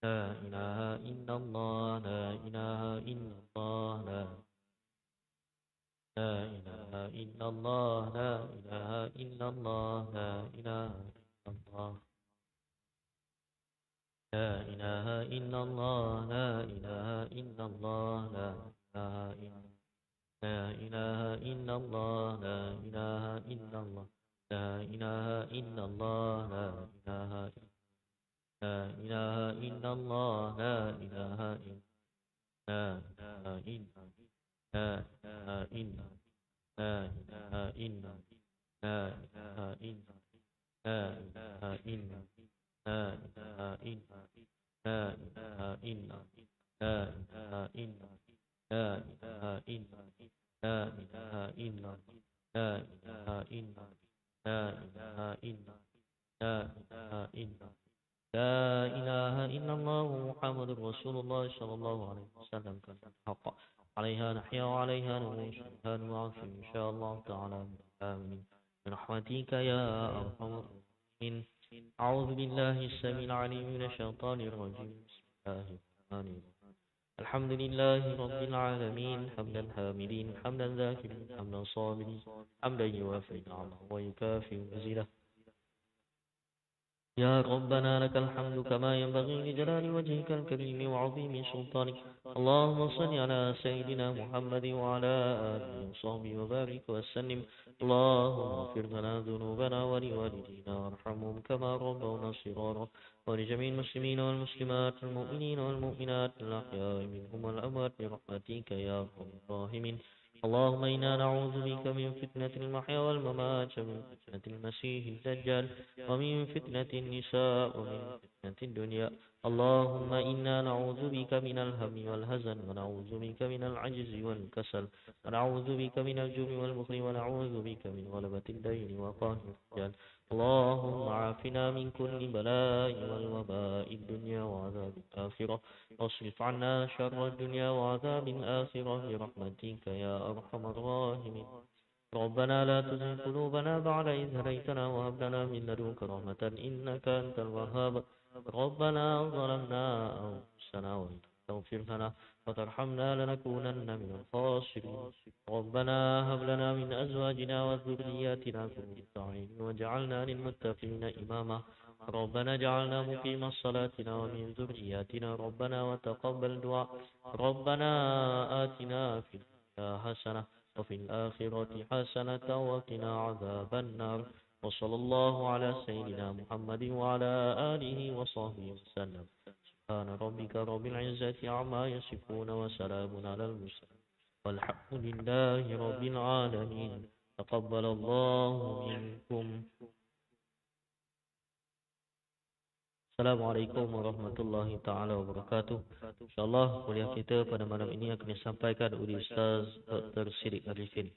لا إله إلا الله لا إله إلا الله لا إله إلا الله لا إله إلا الله لا إله إلا الله لا إله إلا الله لا إله إلا الله لا إله إلا الله لا إله إلا الله لا إله إلا الله لا إله لا إله إلا الله لا إله إلا لا إله إلا لا إله إلا لا إله إلا لا إله إلا لا إله إلا لا إله إلا لا إله إلا لا إله إلا لا إله إلا لا إله إلا لا إله إلا لا إله إلا لا إله إلا لا إله إلا الله محمد رسول الله صلى الله عليه وسلم كلمة حق عليها نحيا وعليها نموت وعليها نبعث إن شاء الله تعالى. آمين برحمتك يا أرحم الراحمين. أعوذ بالله السميع العليم من الشيطان الرجيم. بسم الله الرحمن الرحيم. الحمد لله رب العالمين حمدا حامدين حمدا ذاكرين حمدا صابرين حمدا يوافي نعمه ويكافئ مزيده. يا ربنا لك الحمد كما ينبغي لجلال وجهك الكريم وعظيم سلطانك. اللهم صل على سيدنا محمد وعلى آله وصحبه وبارك وسلم. اللهم اغفر لنا ذنوبنا ولوالدينا وارحمهم كما ربونا صغارا ولجميع المسلمين والمسلمات المؤمنين والمؤمنات الأحياء منهم والأموات برحمتك يا أرحم الراحمين. اللهم إنا نعوذ بك من فتنة المحيا والممات ومن فتنة المسيح الدجال ومن فتنة النساء ومن فتنة الدنيا. اللهم إنا نعوذ بك من الهم والهزن ونعوذ بك من العجز والكسل ونعوذ بك من الجبن والبخل ونعوذ بك من غلبة الدين وقهر الرجال. اللهم عافنا من كل بلاء والوباء الدنيا وعذاب الآخرة واصرف عنا شر الدنيا وعذاب الآخرة برحمتك يا أرحم الراحمين. ربنا لا تزغ قلوبنا بعد إذ هديتنا وهب لنا من لدنك رحمة إنك أنت الوهاب. ربنا ظلمنا أنفسنا وإن لم تغفر لنا وترحمنا لنكونن من الخاسرين. ربنا هب لنا من أزواجنا وذرياتنا قرة أعين واجعلنا للمتقين إماما. ربنا اجعلنا مقيم الصلاة ومن ذرياتنا ربنا وتقبل دعاء. ربنا آتنا في الدنيا حسنة وفي الآخرة حسنة وقنا عذاب النار. وصلى الله على سيدنا محمد وعلى آله وصحبه وسلم. سبحان ربك رب العزة عما يصفون وسلام على المرسلين والحمد لله رب العالمين. تقبل الله منكم. Assalamualaikum warahmatullahi taala wabarakatuh. Insyaallah kuliah kita pada malam ini akan disampaikan oleh Ustaz Dr. Siddiq Arifin.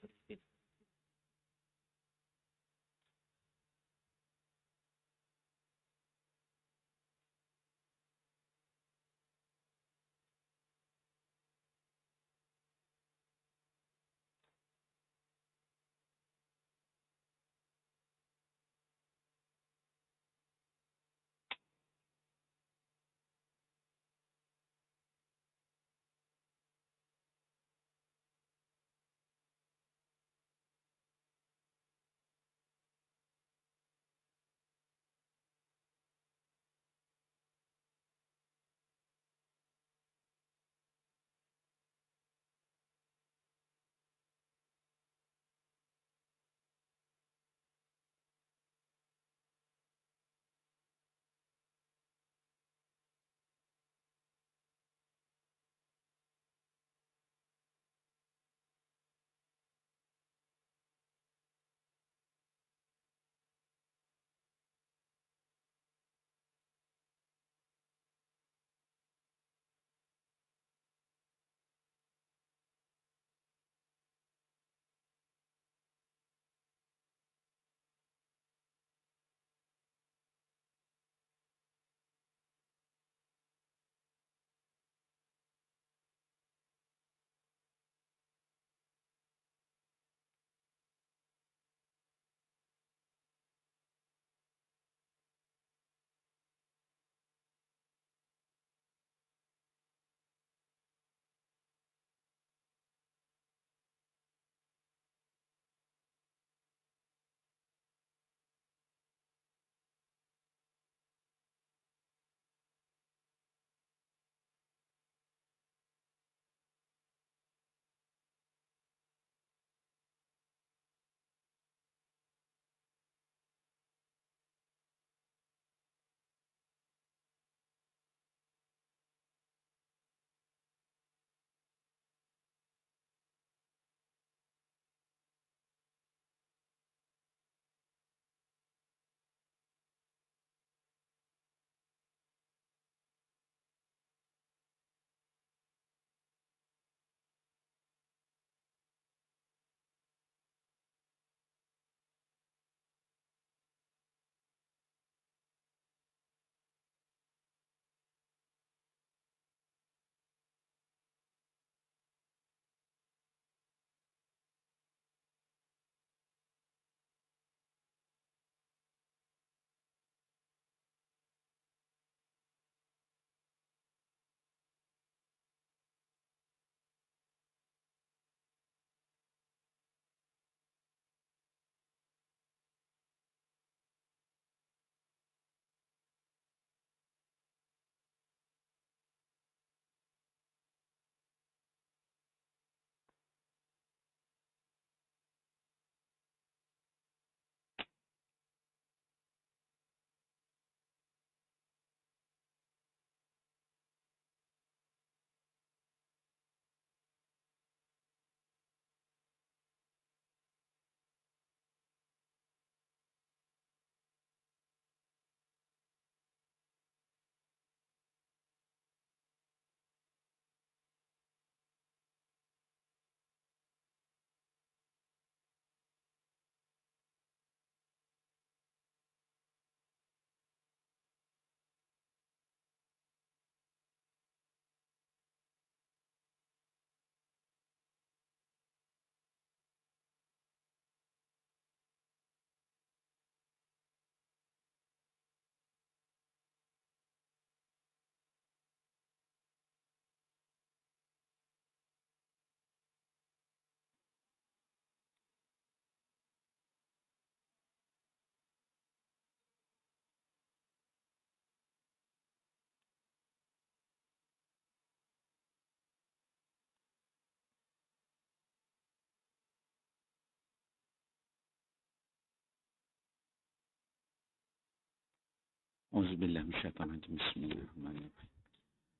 Auzubillah minasyaitonir rajim. Bismillahirrahmanirrahim.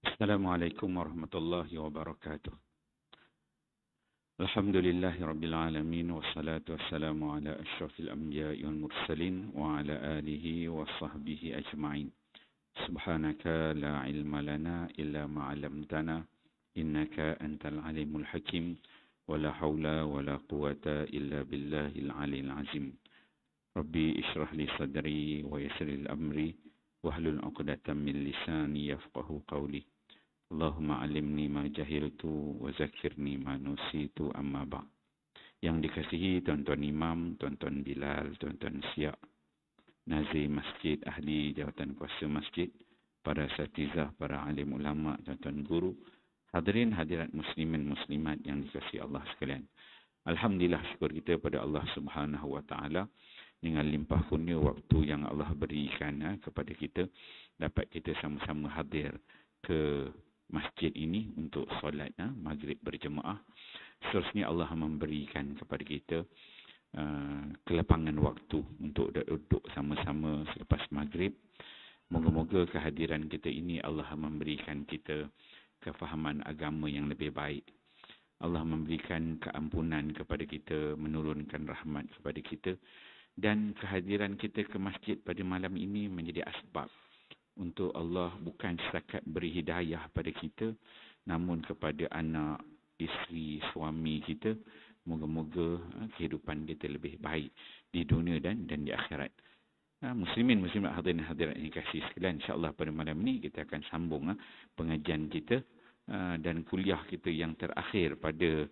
Assalamualaikum warahmatullahi wabarakatuh. Alhamdulillahi rabbil alamin wassalatu wassalamu ala asyrafil anbiya'i wal mursalin wa ala alihi wa sahbihi ajma'in. Subhanaka la ilma lana illa ma 'allamtana innaka antal alimul hakim wa la haula wa la quwata illa billahil aliyil azim. Rabbi ishrah li sadri wa yassir li amri wahlul 'uqdatam min lisani yafqahu qawli. Allahumma 'allimni ma jahiltu wa zakkirni ma nusitu amma ba'd. Yang dikasihi tuan-tuan imam, tuan-tuan Bilal, tuan-tuan Siak, nazir masjid, ahli jawatan kuasa masjid, para asatizah, para alim ulama, tuan-tuan guru, hadirin hadirat muslimin muslimat yang dikasihi Allah sekalian. Alhamdulillah, syukur kita pada Allah Subhanahu wa taala dengan limpah kurnia waktu yang Allah berikan kepada kita, dapat kita sama-sama hadir ke masjid ini untuk solat maghrib berjemaah. Seterusnya Allah memberikan kepada kita kelapangan waktu untuk duduk sama-sama selepas maghrib. Moga-moga kehadiran kita ini Allah memberikan kita kefahaman agama yang lebih baik. Allah memberikan keampunan kepada kita, menurunkan rahmat kepada kita. Dan kehadiran kita ke masjid pada malam ini menjadi asbab untuk Allah bukan setakat beri hidayah pada kita, namun kepada anak, isteri, suami kita. Moga-moga kehidupan kita lebih baik di dunia dan di akhirat. Muslimin, muslimat, hadirin hadirat yang kasih sekalian, insya-Allah pada malam ini kita akan sambung pengajian kita dan kuliah kita yang terakhir pada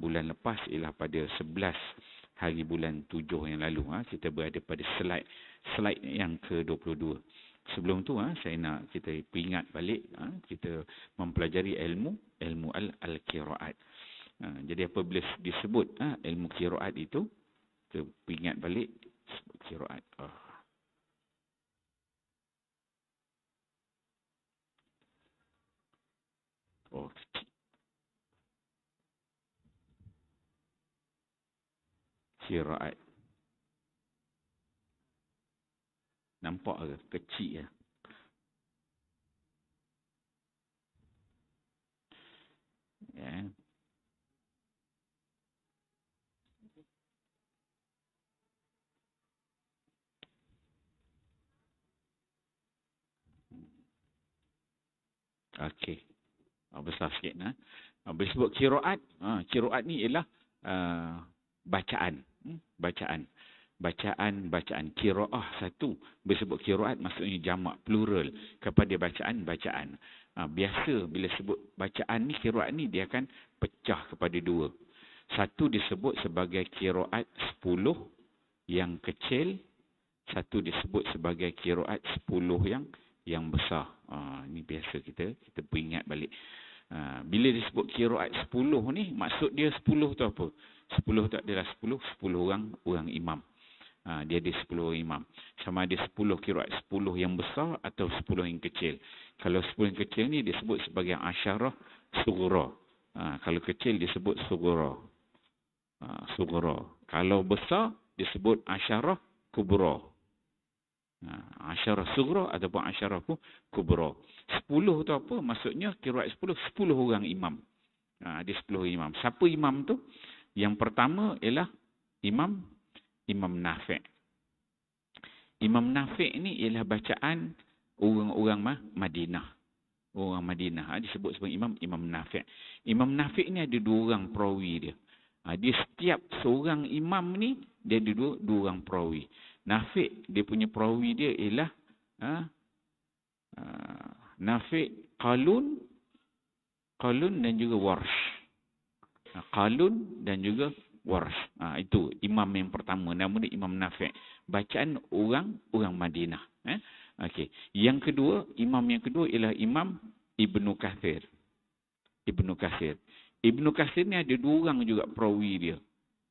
bulan lepas ialah pada 11 hari bulan 7 yang lalu. Kita berada pada slide yang ke-22. Sebelum tu saya nak kita ingat balik, kita mempelajari ilmu al-qiraat. Jadi apabila disebut ilmu qiraat itu, kita ingat balik qiraat. Qiraat. Nampak ke? Kecil ya. Ya. Okey. Besar sikit Bila sebut qiraat, qiraat ni ialah bacaan. Bacaan qiraah satu. Bila sebut qiraat maksudnya jamak, plural kepada bacaan. Biasa bila sebut bacaan ni, qiraat ni dia akan pecah kepada dua. Satu disebut sebagai qiraat 10 yang kecil, satu disebut sebagai qiraat 10 yang besar. Ini biasa kita ingat balik. Bila disebut qiraat 10 ni, maksud dia 10 tu apa? 10 tu adalah 10 orang imam. Dia ada 10 orang imam. Sama ada 10 qiraat 10 yang besar atau 10 yang kecil. Kalau 10 yang kecil ni disebut sebagai asyarah sughra. Kalau kecil disebut sughra. Kalau besar disebut asyarah kubra. Asyarah sughra ataupun asyarah kubra. 10 tu apa? Maksudnya qiraat 10 orang imam. Ada 10 imam. Siapa imam tu? Yang pertama ialah Imam Nafi'. Imam Nafi' ni ialah bacaan orang-orang Madinah. Orang Madinah disebut sebagai Imam Nafi'. Imam Nafi' ni ada 2 orang perawi dia. Dia setiap seorang imam ni dia ada 2 orang perawi. Nafi' dia punya perawi dia ialah Nafi' Qalun dan juga Warsh. Qalun dan juga Warsh. Itu imam yang pertama, nama dia Imam Nafi'. Bacaan orang Madinah. Okey. Imam yang kedua ialah Imam Ibnu Katsir. Ibnu Katsir ni ada 2 orang juga perawi dia.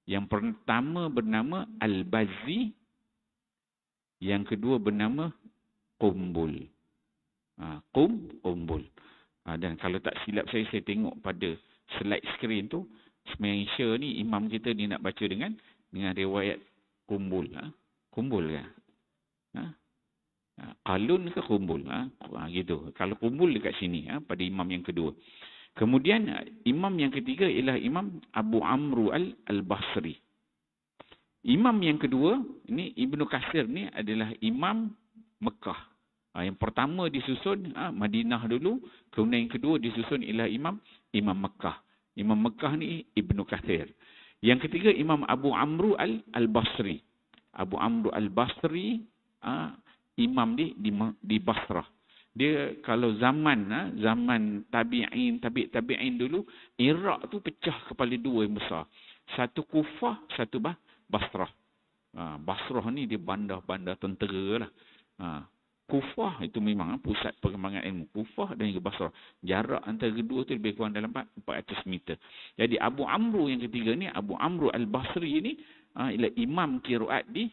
Yang pertama bernama Al-Bazzi, yang kedua bernama Qumbul. Qumbul. Dan kalau tak silap saya tengok pada slide skrin tu, sembahyang Isya ni imam kita ni nak baca dengan riwayat Qumbul. Qumbul kan? Qalun ke kumbul? Gitu. Kalau kumbul dekat sini, pada imam yang kedua. Kemudian imam yang ketiga ialah Imam Abu Amru al-Basri. Imam yang kedua, ini Ibnu Katsir ni adalah imam Mekah. Yang pertama disusun Madinah dulu, kemudian yang kedua disusun ialah Imam Mekah. Imam Mekah ni Ibnu Katsir. Yang ketiga Imam Abu Amru al-Basri. Abu Amru al-Basri imam di Basrah. Dia kalau zaman tabi'in dulu, Iraq tu pecah kepada dua yang besar. Satu Kufah, satu Basrah. Basrah ni dia bandar-bandar tentera lah. Kufah itu memang pusat perkembangan ilmu. Kufah dan juga Basrah. Jarak antara kedua tu lebih kurang dalam 400 meter. Jadi Abu Amru yang ketiga ni, Abu Amru al-Basri ni ialah imam qiraat di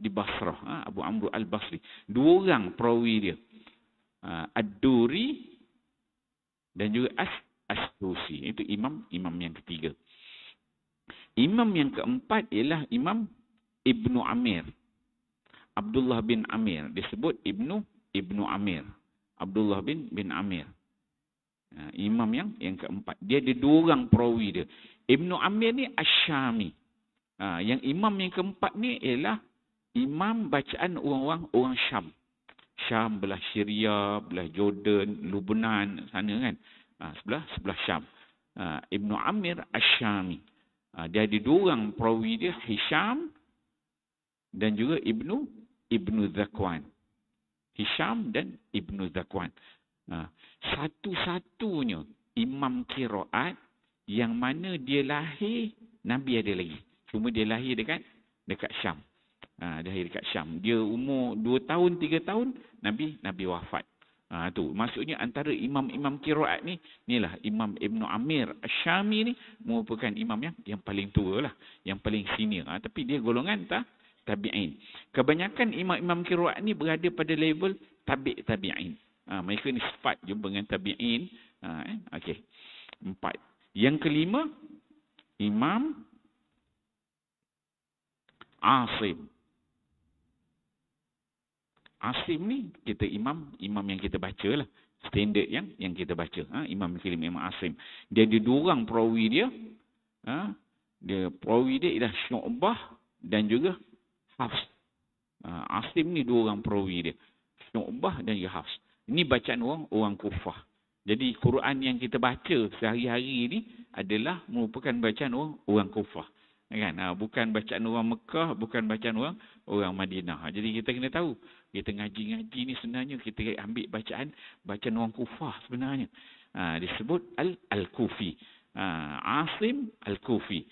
Basrah. Abu Amru al-Basri. Dua orang perawi dia. Ad-Duri dan juga As-Tusi. Itu imam yang ketiga. Imam yang keempat ialah Imam Ibnu Amir. Abdullah bin Amir. Disebut Ibnu Amir. Abdullah bin Amir. Imam yang keempat. Dia ada dua orang perawi dia. Ibnu Amir ni Asy-Syami. Yang imam yang keempat ni ialah imam bacaan orang Syam. Syam, belah Syria, belah Jordan, Lubnan, sana kan. Sebelah Syam. Ibnu Amir Asy-Syami. Dia ada dua orang perawi dia, Hisham dan juga Ibnu Zakwan. Hisham dan Ibnu Zakwan. Satu-satunya imam qiraat yang mana dia lahir, Nabi ada lagi. Cuma dia lahir dekat Syam. Dia lahir dekat Syam. Dia umur 2 tahun, 3 tahun, Nabi wafat. Tu maksudnya antara imam-imam qiraat ni, inilah Imam Ibnu Amir Asy-Syami ni merupakan imam yang paling tua lah, yang paling senior. Tapi dia golongan tabi'in. Kebanyakan imam-imam qiraat ni berada pada level tabi'in. Mereka ni sifat jumpa dengan tabi'in. Okey. 4. Yang kelima, Imam Asim. Asim ni kita imam yang kita baca lah. Standard yang kita baca. Imam kelima, Imam Asim. Dia ada dua orang perawi dia. Dia perawi dia ialah Syu'bah dan juga Hafs. Asim ni dua orang perawi dia. Syu'bah dan juga Hafs. Ini bacaan orang Kufah. Jadi Quran yang kita baca sehari-hari ni adalah merupakan bacaan orang Kufah. Kan? Bukan bacaan orang Mekah, bukan bacaan orang Madinah. Jadi kita kena tahu, kita ngaji-ngaji ni sebenarnya kita ambil bacaan orang Kufah sebenarnya. Disebut Al-Kufi. Asim Al-Kufi.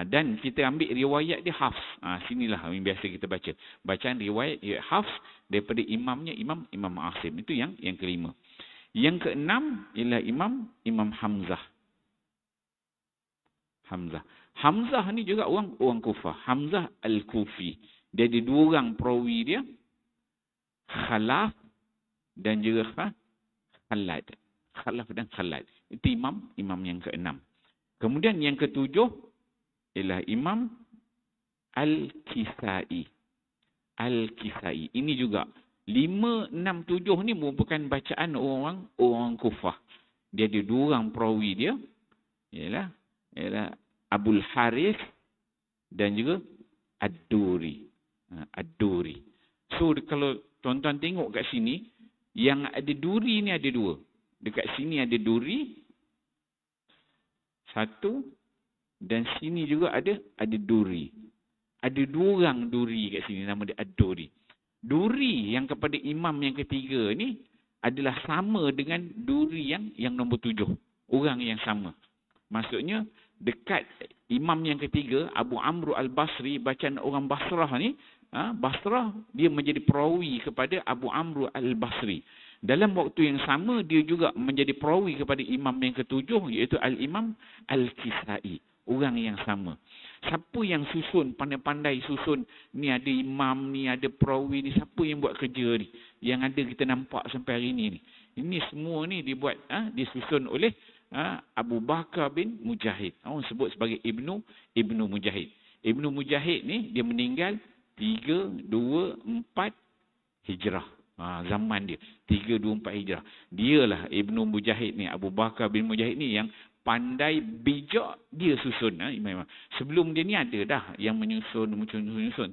Dan kita ambil riwayat dia Hafs. Sinilah yang biasa kita baca. Bacaan riwayat Hafs daripada imamnya Imam Asim. Itu yang kelima. Yang keenam ialah Imam Hamzah. Hamzah ni juga orang Kufah. Hamzah Al-Kufi. Dia ada dua orang perawi dia. Khalaf dan juga Khalad. Khalaf dan Khalad. Itu imam yang keenam. Kemudian yang ketujuh ialah Imam Al-Kisai. Al-Kisai. Ini juga 5, 6, 7 ni merupakan bacaan orang Kufah. Dia ada dua orang perawi dia. Ialah Abul Harith dan juga Ad-Duri. Ad-Duri. So kalau tuan-tuan tengok kat sini, yang ada duri ni ada dua. Dekat sini ada duri. Satu. Dan sini juga ada duri. Ada dua orang duri kat sini, nama dia Ad-Duri. Duri yang kepada imam yang ketiga ni adalah sama dengan duri yang nombor 7. Orang yang sama. Maksudnya dekat imam yang ketiga, Abu Amru al-Basri, bacaan orang Basrah ni, Basrah dia menjadi perawi kepada Abu Amru al-Basri. Dalam waktu yang sama dia juga menjadi perawi kepada imam yang ketujuh, iaitu Al-Imam Al-Kisai. Orang yang sama. Siapa yang susun, pandai-pandai susun, ni ada imam, ni ada perawi ni, siapa yang buat kerja ni? Yang ada kita nampak sampai hari ni. Ini semua ni dibuat, disusun oleh Abu Bakar bin Mujahid. Orang sebut sebagai Ibnu Mujahid. Ibnu Mujahid ni dia meninggal 324 Hijrah. Zaman dia 324 Hijrah. Dialah Ibnu Mujahid ni, Abu Bakar bin Mujahid ni yang pandai bijak dia susun imam. Sebelum dia ni ada dah yang menyusun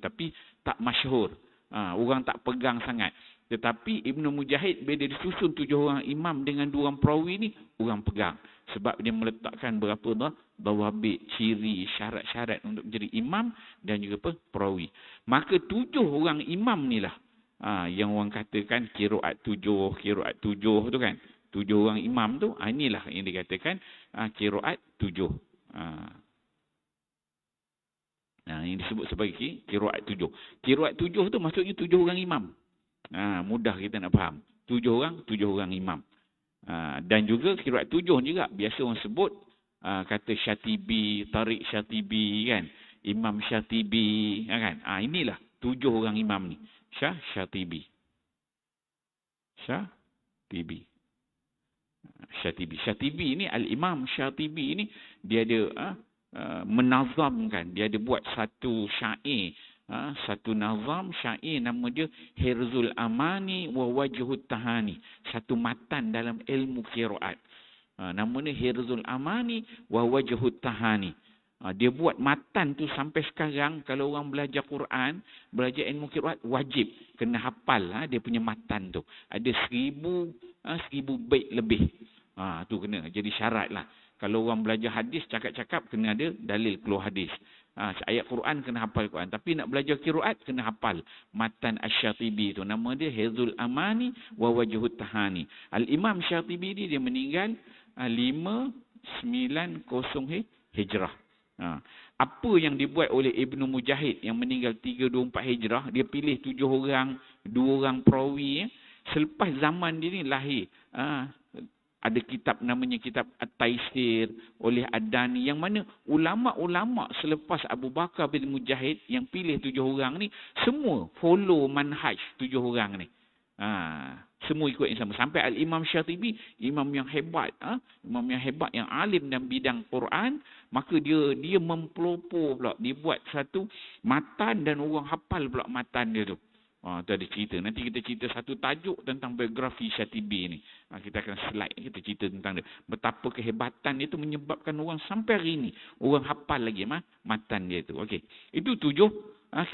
tapi tak masyhur. Orang tak pegang sangat. Tetapi Ibnu Mujahid bila disusun 7 orang imam dengan 2 orang perawi ni, orang pegang. Sebab dia meletakkan berapa dawabit, ciri, syarat-syarat untuk menjadi imam dan juga perawi. Maka 7 orang imam ni lah yang orang katakan qiraat 7 tu kan. 7 orang imam tu, inilah yang dikatakan qiraat 7. Yang disebut sebagai qiraat 7. Qiraat 7 tu maksudnya 7 orang imam. Mudah kita nak faham. 7 orang imam. Dan juga qiraat 7 juga biasa orang sebut kata Syatibi, Tariq Syatibi kan. Imam Syatibi kan. Inilah 7 orang imam ni. Syatibi. Syatibi ni Al-Imam Syatibi ni dia ada menazamkan, dia ada buat satu syair, satu nazam syair nama dia Hirzul Amani wa Wajhut Tahani, satu matan dalam ilmu qiraat. Nama dia Hirzul Amani wa Wajhut Tahani. Dia buat matan tu sampai sekarang kalau orang belajar Quran, belajar ilmu qiraat wajib kena hafal dia punya matan tu. Ada 1000 bait lebih. Tu kena jadi syarat lah. Kalau orang belajar hadis cakap-cakap kena ada dalil keluar hadis. Ayat Quran kena hafal Quran. Tapi nak belajar qiraat kena hafal matan Asy-Syatibi tu. Nama dia Hirzul Amani wa Wajhut Tahani. Al-Imam Syatibi dia meninggal 590 Hijrah. Apa yang dibuat oleh Ibnu Mujahid yang meninggal 324 Hijrah, dia pilih 7 orang, 2 orang perawi. Selepas zaman dia ni lahir ada kitab namanya kitab At-Taisir oleh Ad-Dani, yang mana ulama-ulama selepas Abu Bakar bin Mujahid yang pilih 7 orang ni semua follow manhaj 7 orang ni. Semua ikut yang sama. Sampai Al-Imam Syatibi, imam yang hebat, yang alim dalam bidang Quran, maka dia mempelopor pula, dia buat satu matan dan orang hafal pula matan dia tu. Tu ada cerita. Nanti kita cerita satu tajuk tentang biografi Syatibi ni. Kita akan slide, kita cerita tentang dia. Betapa kehebatan dia tu menyebabkan orang sampai hari ni orang hafal lagi matan dia tu. Okey. Itu 7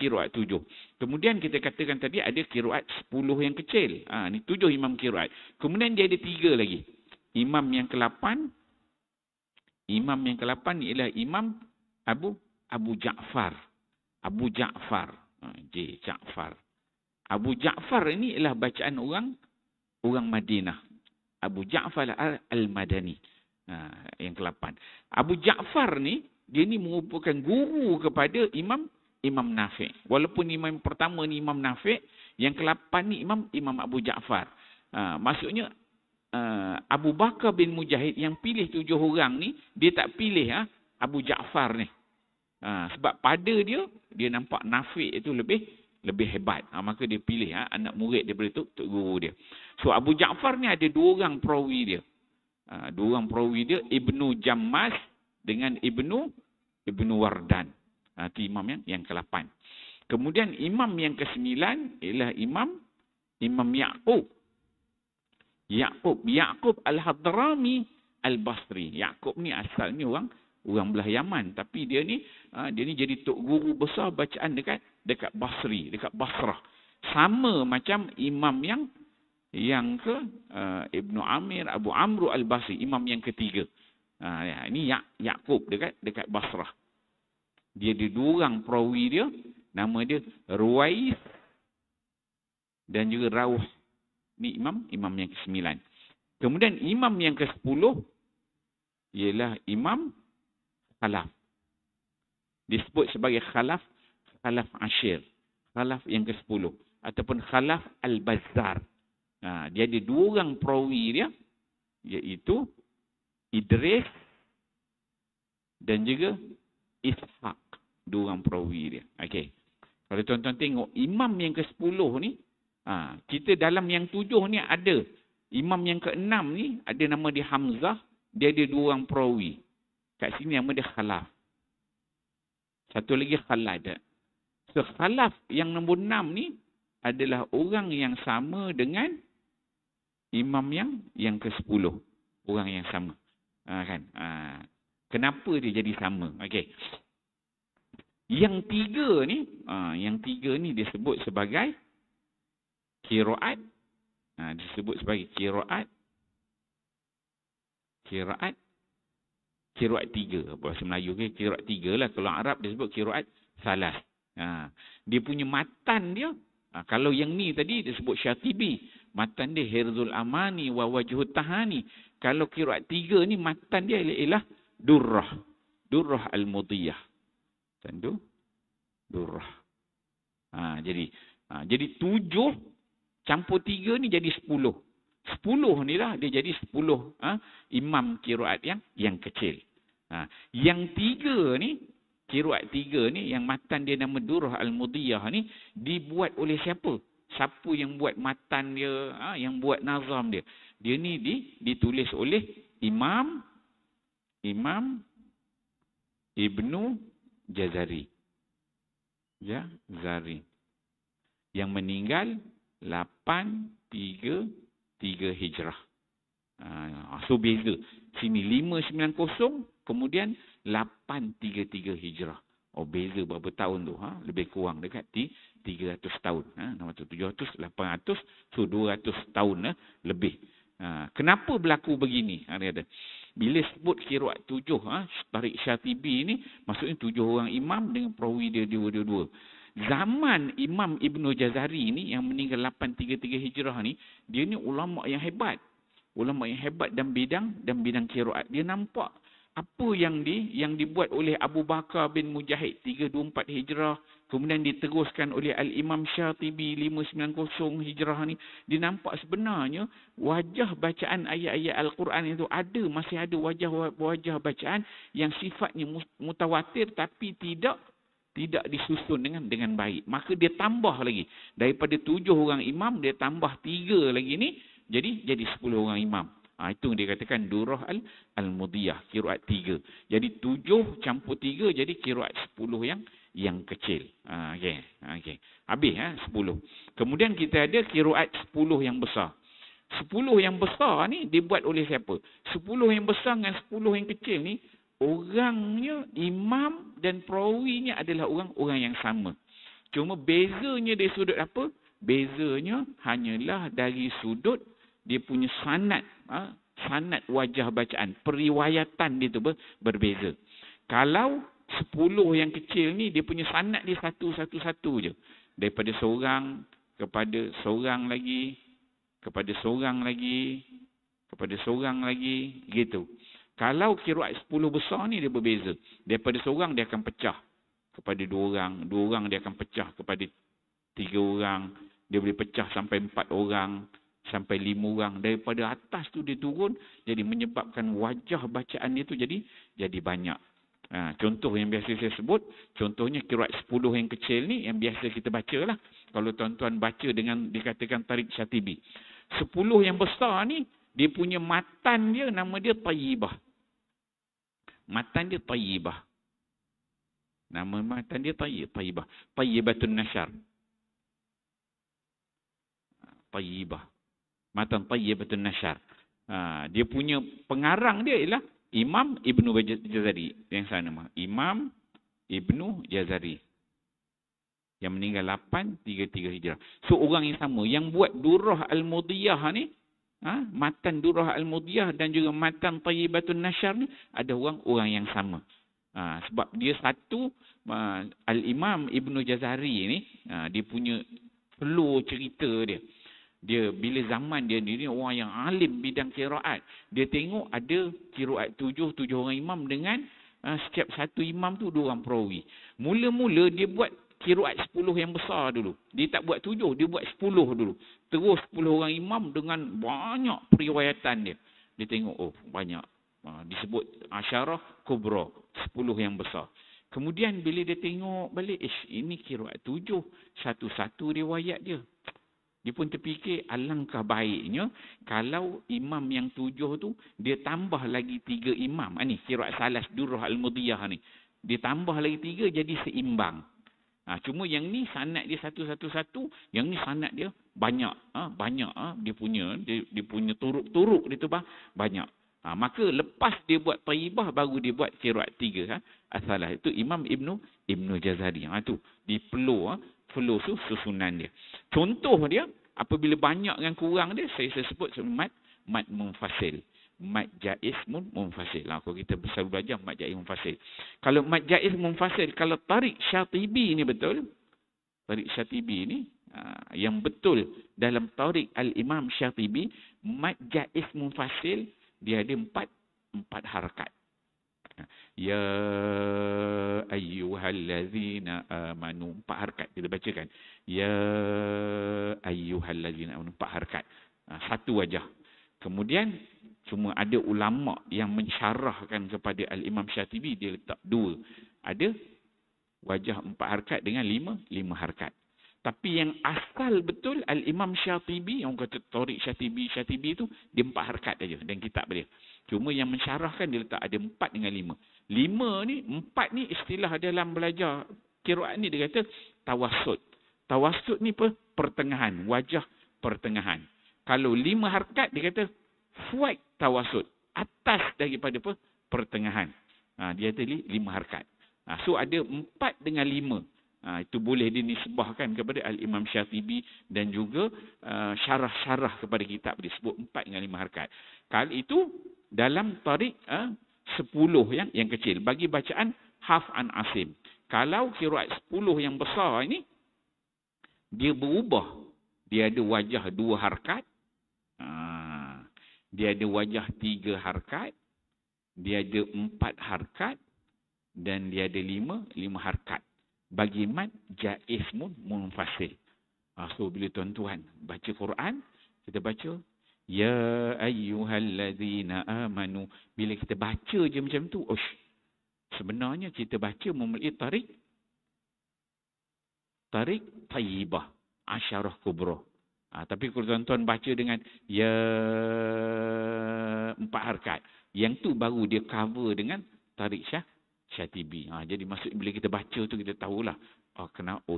qiraat 7. Kemudian kita katakan tadi ada qiraat 10 yang kecil. Ni 7 imam qiraat. Kemudian dia ada 3 lagi. Imam yang ke-8. Imam yang ke-8 ialah Imam Abu Ja'far. Abu Ja'far. Ja'far. Abu Ja'far ini ialah bacaan orang Madinah. Abu Ja'far Al-Madani. Yang ke-8. Abu Ja'far ni, dia ni merupakan guru kepada Imam Nafi'. Walaupun imam pertama ni Imam Nafi', yang ke-8 ni Imam Abu Ja'far. Maksudnya Abu Bakar bin Mujahid yang pilih 7 orang ni, dia tak pilih Abu Ja'far ni. Sebab pada dia nampak Nafi' itu lebih hebat. Maka dia pilih anak murid daripada tu guru dia. So Abu Ja'far ni ada 2 orang perawi dia. 2 orang perawi dia, Ibnu Jammas dengan Ibnu Wardan. Itu imam yang ke-8. Kemudian imam yang ke-9 ialah Imam Ya'qub. Ya'qub Al-Hadrami Al-Basri. Ya'qub ni asalnya orang belah Yaman, tapi dia ni jadi tok guru besar bacaan dekat Basri, dekat Basrah. Sama macam imam yang ke Ibnu Amir Abu Amru Al-Basri, imam yang ketiga. Ini Ya'qub dekat Basrah. Dia ada 2 orang perawi dia, nama dia Ruwais dan juga Rauh. Ni imam yang ke-9. Kemudian imam yang ke-10 ialah Imam Khalaf. Disebut sebagai Khalaf Ashir. Khalaf yang ke-10 ataupun Khalaf Al-Bazzar. Dia ada 2 orang perawi dia, iaitu Idris dan juga Ishaq. 2 orang perawi dia. Okey. Kalau tuan-tuan tengok imam yang ke-10 ni, kita dalam yang 7 ni ada imam yang ke-6 ni ada nama dia Hamzah, dia ada 2 orang perawi. Kat sini nama dia Khalaf. Satu lagi Khalad. So Khalaf yang nombor 6 ni adalah orang yang sama dengan imam yang ke-10. Orang yang sama. Kan? Kenapa dia jadi sama? Okey. Yang tiga ni disebut sebagai qiraat. Disebut sebagai qiraat tiga. Bahasa Melayu ke qiraat tiga lah. Kalau Arab disebut qiraat salas. Dia punya matan dia. Kalau yang ni tadi disebut Syatibi. Matan dia Hirzul Amani wa Wajhut Tahani. Kalau qiraat tiga ni matan dia ialah Durrah. Durrah Al-Mudiyah. Tentu Durrah. Jadi 7 campur 3 ni jadi 10. 10 ni lah dia jadi 10 imam qiraat yang kecil. Yang 3 ni qiraat 3 ni yang matan dia nama Durrah Al-Mudiyah ni dibuat oleh siapa? Siapa yang buat matan dia, yang buat nazam dia? Dia ni ditulis oleh Imam Ibnu Jazari. Yang meninggal 833 Hijrah. So beza. Sini 590 kemudian 833 Hijrah. Beza berapa tahun tu? Lebih kurang dekat 300 tahun. 700, 800, so 200 tahun lebih. Kenapa berlaku begini? Dia kata, bila sebut qiraat 7, Tariq Syatibi ni, maksudnya 7 orang imam dengan perawi dia dua-dua. Zaman Imam Ibnu Jazari ni, yang meninggal 833 Hijrah ni, dia ni ulama yang hebat. Ulama yang hebat dalam bidang qiraat. Dia nampak apa yang dibuat oleh Abu Bakar bin Mujahid 324 Hijrah, kemudian diteruskan oleh Al-Imam Syatibi 590 Hijrah ni, dia nampak sebenarnya wajah bacaan ayat-ayat Al-Quran itu masih ada wajah bacaan yang sifatnya mutawatir tapi tidak disusun dengan baik. Maka dia tambah lagi. Daripada 7 orang imam, dia tambah 3 lagi ni, jadi 10 orang imam. Itu dia katakan Durrah Al-Mudiyah, qiraat 3. Jadi 7 campur 3 jadi qiraat 10 yang kecil. Okey. Habis 10. Kemudian kita ada qiraat 10 yang besar. 10 yang besar ni dibuat oleh siapa? 10 yang besar dengan 10 yang kecil ni, orangnya, imam dan perawinya adalah orang yang sama. Cuma bezanya dari sudut apa? Bezanya hanyalah dari sudut dia punya sanad wajah bacaan, periwayatan dia tu berbeza. Kalau 10 yang kecil ni dia punya sanad dia satu-satu je. Daripada seorang kepada seorang lagi, kepada seorang lagi, kepada seorang lagi, gitu. Kalau qiraat 10 besar ni dia berbeza. Daripada seorang dia akan pecah kepada 2 orang, 2 orang dia akan pecah kepada 3 orang, dia boleh pecah sampai 4 orang, sampai 5 orang. Daripada atas tu dia turun, jadi menyebabkan wajah bacaan dia tu jadi banyak. Contoh yang biasa saya sebut, contohnya qiraat 10 yang kecil ni yang biasa kita baca lah. Kalau tuan-tuan baca dengan dikatakan Tariq Syatibi. 10 yang besar ni, dia punya matan dia nama dia Tayyibah. Matan dia Tayyibah. Nama matan dia Tayyibah. Tayyibatun Nashar. Tayyibah. Matan Tayyibatun Nashar. Dia punya pengarang dia ialah Imam Ibnu Jazari. Yang sana nama. Imam Ibnu Jazari. Yang meninggal 833 Hijrah. So orang yang sama. Yang buat Durrah Al-Mudiyah ni, matan Durrah Al-Mudiyah dan juga matan Tayyibatun Nashar ni ada orang yang sama. Sebab dia satu, Al-Imam Ibnu Jazari ni, dia punya flow cerita dia. Dia bila zaman dia ni orang yang alim bidang qiraat. Dia tengok ada qiraat 7 orang imam dengan setiap satu imam tu 2 orang perawi. Mula-mula dia buat qiraat 10 yang besar dulu. Dia tak buat 7, dia buat 10 dulu. Terus 10 orang imam dengan banyak periwayatan dia. Dia tengok banyak. Disebut Asyarah Kubra, 10 yang besar. Kemudian bila dia tengok balik, ini qiraat 7, satu-satu riwayat dia. Dia pun terfikir alangkah baiknya kalau imam yang 7 tu dia tambah lagi 3 imam. Ni qiraat salas Durrah Al-Mudiyah ni. Dia tambah lagi 3 jadi seimbang. Cuma yang ni sanad dia satu-satu, yang ni sanad dia banyak. Banyak dia punya turuk-turuk dia tu banyak. Maka lepas dia buat taibah baru dia buat qiraat 3 asalah. Itu Imam Ibnu Jazari. Tu di flow susunan dia. Contoh dia apabila banyak dengan kurang dia saya sebut mad munfasil. Mad jaiz munfasil. Kalau kita selalu belajar mad jaiz munfasil. Kalau mad jaiz munfasil, kalau tarik Syatibi ni betul, tarik Syatibi ni yang betul dalam tarik Al-Imam Syatibi, mad jaiz munfasil dia ada empat harakat. Ya ayyuhallazina amanu, 4 harakat kita bacakan. Ya ayyuhallazina amanu, 4 harakat. Satu wajah. Kemudian cuma ada ulama yang mensyarahkan kepada Al-Imam Syatibi, dia letak 2. Ada wajah 4 harakat dengan 5 harakat. Tapi yang asal betul Al-Imam Syatibi, yang kata tarik Syatibi tu, dia 4 harakat saja dan kitab dia. Cuma yang mensyarahkan dia letak ada 4 dengan 5. 5 ni, 4 ni istilah dalam belajar qiraat ni dia kata tawassut. Tawassut ni pertengahan, wajah pertengahan. Kalau 5 harakat dia kata fuad tawassut, atas daripada pertengahan. Dia ada 5 harakat. So ada 4 dengan 5. Itu boleh dinisbahkan kepada Al-Imam Syatibi dan juga syarah-syarah kepada kitab disebut 4 dengan 5 harakat. Kali itu dalam tarik 10 yang kecil bagi bacaan Hafs an Asim. Kalau qiraat 10 yang besar ini dia berubah. Dia ada wajah 2 harakat. Dia ada wajah 3 harakat. Dia ada 4 harakat dan dia ada 5 harakat. Bagi mad jaiz munfasil. So bila tuan-tuan baca Quran, kita baca ya ayyuhallazina amanu. Bila kita baca je macam tu, sebenarnya kita baca melalui tarik tayyibah, asyarah kubra. Tapi kalau tuan-tuan baca dengan ya 4 harakat, yang tu baru dia cover dengan tarik Syatibi. Jadi maksud bila kita baca tu kita tahulah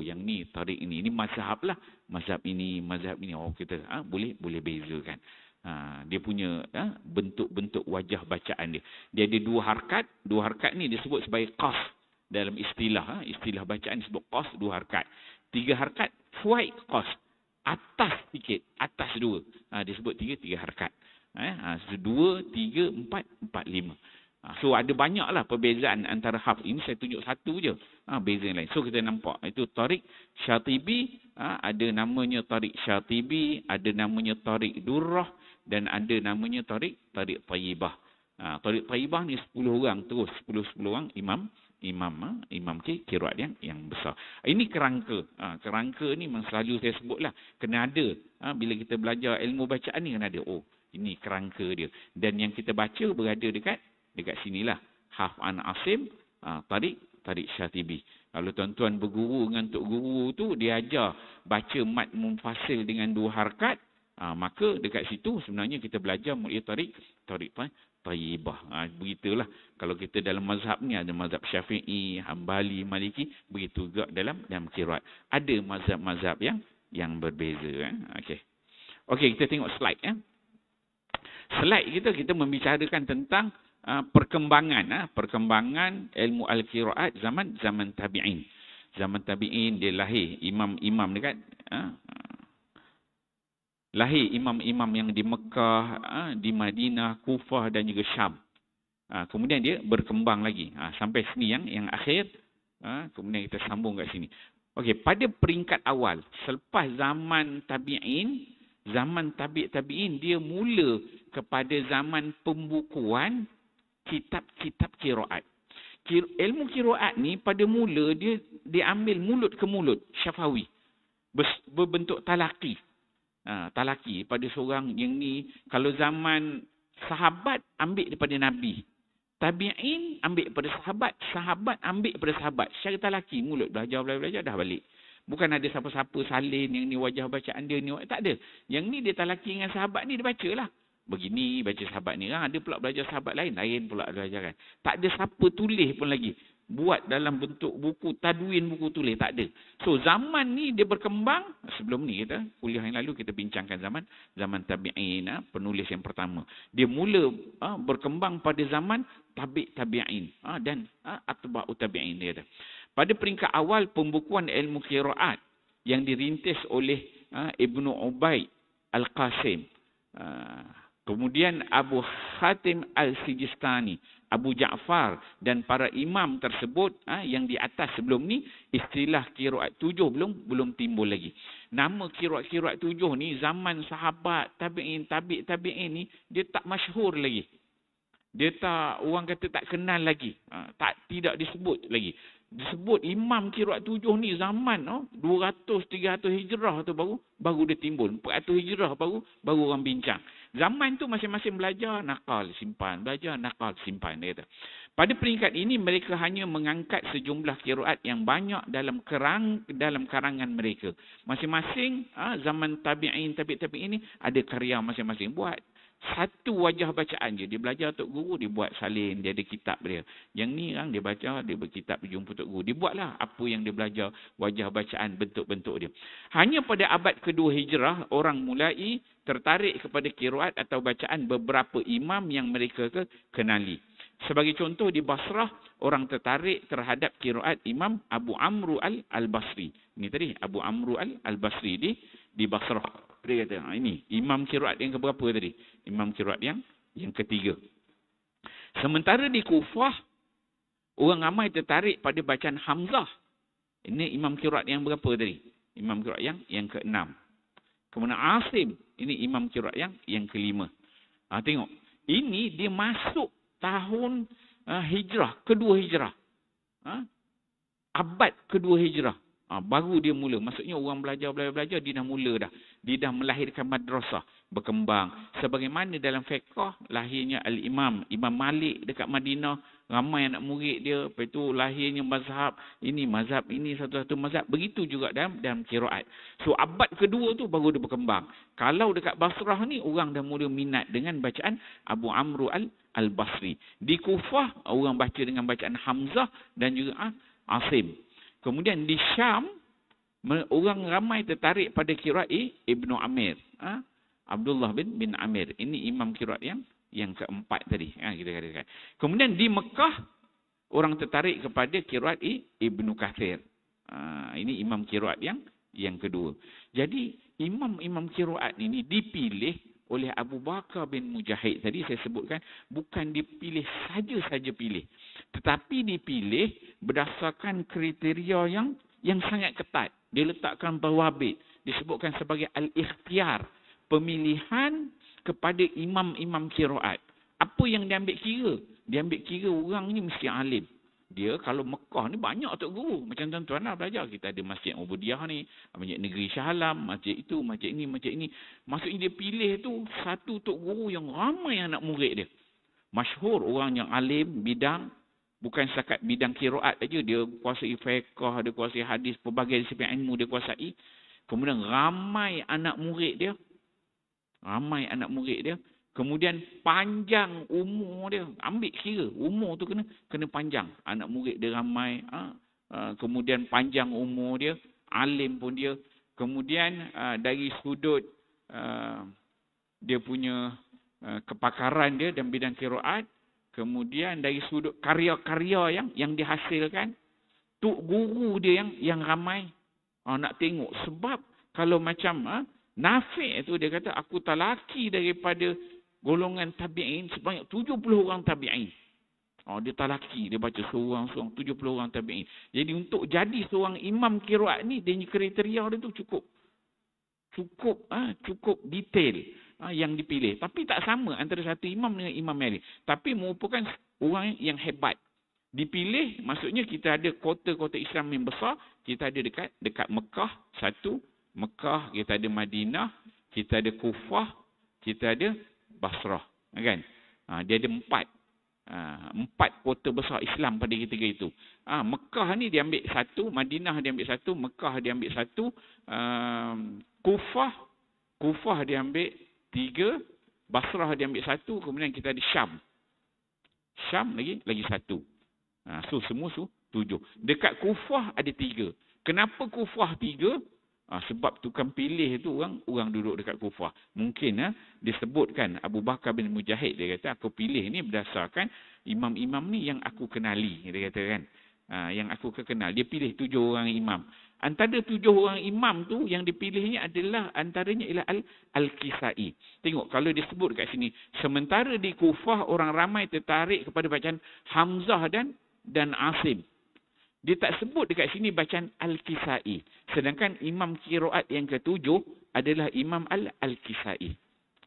yang ni tarik ini mazhab lah, mazhab ini. Kita boleh bezakan. Dia punya bentuk-bentuk wajah bacaan dia. Dia ada 2 harakat. 2 harakat ni disebut sebagai qas dalam istilah bacaan disebut qas 2 harakat. 3 harakat fuad qas, atas sikit, atas 2. Disebut 3 harakat. 2, 3, 4, 5. So ada banyaklah perbezaan antara hafz. Ini saya tunjuk satu je. Beza yang lain. So kita nampak itu tarik Syatibi, ada namanya tarik Syatibi, ada namanya tarik Durrah dan ada namanya tarik Tayyibah. Tarik Tayyibah ni 10 orang terus, 10 orang imam qiraat yang besar. Ini kerangka. Kerangka ni memang selalu saya sebutlah, kena ada. Bila kita belajar ilmu bacaan ni kena ada. Ini kerangka dia. Dan yang kita baca berada dekat sinilah. Hafs an Asim, tarik Syatibi. Kalau tuan-tuan berguru dengan tok guru tu, dia ajar baca mad munfasil dengan 2 harakat, maka dekat situ sebenarnya kita belajar mulai tarik tayyibah. Begitulah. Kalau kita dalam mazhab ni ada mazhab Syafi'i, Hambali, Maliki, begitu juga dalam qiraat. Ada mazhab-mazhab yang berbeza. Okey, kita tengok slide. Slide kita membicarakan tentang perkembangan ilmu al-qiraat zaman tabi'in. Zaman tabi'in dia lahir imam-imam dekat lahir imam-imam yang di Mekah, di Madinah, Kufah dan juga Syam. Kemudian dia berkembang lagi sampai sini yang akhir. Kemudian kita sambung kat sini. Okey, pada peringkat awal selepas zaman tabi'in, zaman tabi'in dia mula kepada zaman pembukuan kitab-kitab qiraat. Ilmu qiraat ni pada mula dia diambil mulut ke mulut, syafawi. Berbentuk talaqi. Talaqi pada seorang yang ni. Kalau zaman sahabat ambil daripada Nabi. Tabi'in ambil daripada sahabat. Sahabat ambil daripada sahabat. Secara talaqi, mulut belajar dah balik. Bukan ada siapa-siapa salin yang ni wajah bacaan dia ni. Tak ada. Yang ni dia talaqi dengan sahabat ni, dia bacalah. Begini baca sahabat ni. Ada pula belajar sahabat lain pula belajar kan. Tak ada siapa tulis pun lagi. buat dalam bentuk buku tadwin, buku tulis, tak ada. So zaman ni dia berkembang. Sebelum ni kita kuliah yang lalu kita bincangkan zaman tabi'in, penulis yang pertama. Dia mula berkembang pada zaman tabi'in dan atba'u tabi'in dia ada. Pada peringkat awal pembukuan ilmu qiraat yang dirintis oleh Ibnu Ubaid Al-Qasim, kemudian Abu Hatim Al-Sijistani, Abu Ja'far dan para imam tersebut yang di atas sebelum ni, istilah qiraat 7 belum timbul lagi. Nama qiraat 7 ni zaman sahabat, tabi'in ni dia tak masyhur lagi. Dia tak, orang kata tak kenal lagi. Tidak disebut lagi. Disebut imam qiraat 7 ni zaman 200-300 hijrah tu baru dia timbul. 400 hijrah baru orang bincang. Zaman tu masing-masing belajar nakal simpan, belajar nakal simpan dia kata. Pada peringkat ini mereka hanya mengangkat sejumlah qiraat yang banyak dalam karangan mereka. Masing-masing zaman tabi'in ni ada karya masing-masing buat. Satu wajah bacaan je. Dia belajar Tok Guru, dia buat salin, dia ada kitab dia. Yang ni kan dia baca, dia berkitab, dia jumpa Tok Guru. Dia buatlah apa yang dia belajar, wajah bacaan, bentuk-bentuk dia. Hanya pada abad kedua hijrah, orang mulai tertarik kepada qiraat atau bacaan beberapa imam yang mereka kenali. Sebagai contoh di Basrah, orang tertarik terhadap qiraat Imam Abu Amru Al-Basri. Ini tadi, Abu Amru Al-Basri di Basrah. Dia kata, ini imam qiraat yang keberapa tadi? Imam qiraat yang ketiga. Sementara di Kufah, orang ramai tertarik pada bacaan Hamzah. Ini imam qiraat yang berapa tadi? Imam qiraat yang ke-6. Kemudian Asim, ini imam qiraat yang ke-5. Tengok, ini dia masuk tahun hijrah, kedua hijrah. Abad kedua hijrah. Baru dia mula. Maksudnya orang belajar, dia dah mula dah. Dia dah melahirkan madrasah, berkembang. Sebagaimana dalam fiqh, lahirnya Al-Imam Malik dekat Madinah, ramai anak murid dia. Lepas itu lahirnya mazhab ini, satu-satu mazhab. Begitu juga dalam qiraat. So abad kedua tu baru dia berkembang. Kalau dekat Basrah ni, orang dah mula minat dengan bacaan Abu Amru Al-Basri. Di Kufah, orang baca dengan bacaan Hamzah dan juga Asim. Kemudian di Syam, orang ramai tertarik pada qiraat Ibnu Amir. Abdullah bin Amir. Ini imam qiraat yang keempat tadi. Kita katakan. Kemudian di Mekah, orang tertarik kepada qiraat Ibnu Katsir. Ini imam qiraat yang kedua. Jadi, imam qiraat ini dipilih oleh Abu Bakar bin Mujahid. Tadi saya sebutkan, bukan dipilih saja-saja pilih. Tetapi dipilih berdasarkan kriteria yang sangat ketat. Dia letakkan dawabit. Disebutkan sebagai al-ikhtiar. Pemilihan kepada imam-imam qiraat. Apa yang dia ambil kira? Dia ambil kira orang ni mesti alim. Dia kalau Mekah ni banyak Tok Guru. Macam tuan-tuan lah belajar. Kita ada Masjid Ubudiyah ni, Masjid Negeri Shah Alam, masjid itu, masjid ini. Maksudnya dia pilih tu satu Tok Guru yang ramai anak murid dia. Masyhur orang yang alim bidang, bukan setakat bidang qiraat aja, dia kuasai fiqh, dia kuasai hadis, pelbagai disiplin ilmu dia kuasai. Kemudian ramai anak murid dia. Kemudian panjang umur dia. Ambil kira. Umur tu kena panjang. Anak murid dia ramai. Kemudian panjang umur dia. Alim pun dia. Kemudian dari sudut dia punya kepakaran dia dalam bidang qiraat. Kemudian dari sudut karya-karya yang dihasilkan. Tok Guru dia yang ramai. Nak tengok. Sebab kalau macam Nafi' tu dia kata, aku talaki daripada golongan tabi'in sebanyak 70 orang tabi'in. Dia talaki, dia baca seorang-seorang 70 orang tabi'in. Jadi untuk jadi seorang imam qiraat ni, dia kriteria dia tu cukup detail yang dipilih. Tapi tak sama antara satu imam dengan imam lain. Tapi merupakan orang yang hebat. Dipilih, maksudnya kita ada kota-kota Islam yang besar. Kita ada dekat Mekah, satu. Mekah, kita ada Madinah, kita ada Kufah, kita ada Basrah. Kan? Dia ada empat kota besar Islam pada ketika itu. Mekah ni dia ambil satu, Madinah dia ambil satu, Mekah dia ambil satu, Kufah dia ambil 3, Basrah dia ambil satu, kemudian kita ada Syam. Syam lagi satu. So semua 7. Dekat Kufah ada 3. Kenapa Kufah 3? Sebab tukang pilih tu orang duduk dekat Kufah. Mungkin disebutkan Abu Bakar bin Mujahid, dia kata aku pilih ni berdasarkan imam-imam ni yang aku kenali, dia kata kan. Yang aku kenal, dia pilih 7 orang imam. Antara 7 orang imam tu yang dipilihnya adalah antaranya ialah Al-Kisai. Tengok kalau disebut kat sini, sementara di Kufah orang ramai tertarik kepada bacaan Hamzah dan Asim. Dia tak sebut dekat sini bacaan Al-Kisai. Sedangkan imam qiraat yang ke-7 adalah Imam Al-Kisai.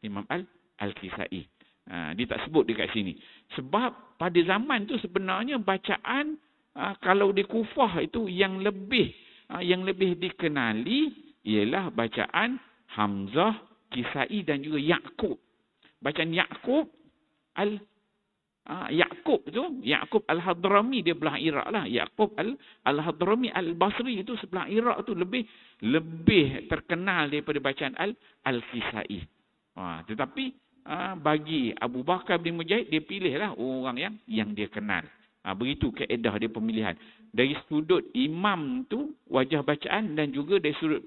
Imam Al-Kisai. Dia tak sebut dekat sini. Sebab pada zaman tu sebenarnya bacaan kalau di Kufah itu yang lebih dikenali ialah bacaan Hamzah, Kisai dan juga Yaqub. Bacaan Yaqub Yaqub Al-Hadrami, dia belah Iraq lah. Yaqub Al-Hadrami Al-Basri itu sebelah Iraq tu lebih terkenal daripada bacaan Al-Kisai. Tetapi bagi Abu Bakar bin Mujahid, dia pilihlah orang yang dia kenal. Begitu kaedah dia pemilihan. Dari sudut imam tu wajah bacaan dan juga dari sudut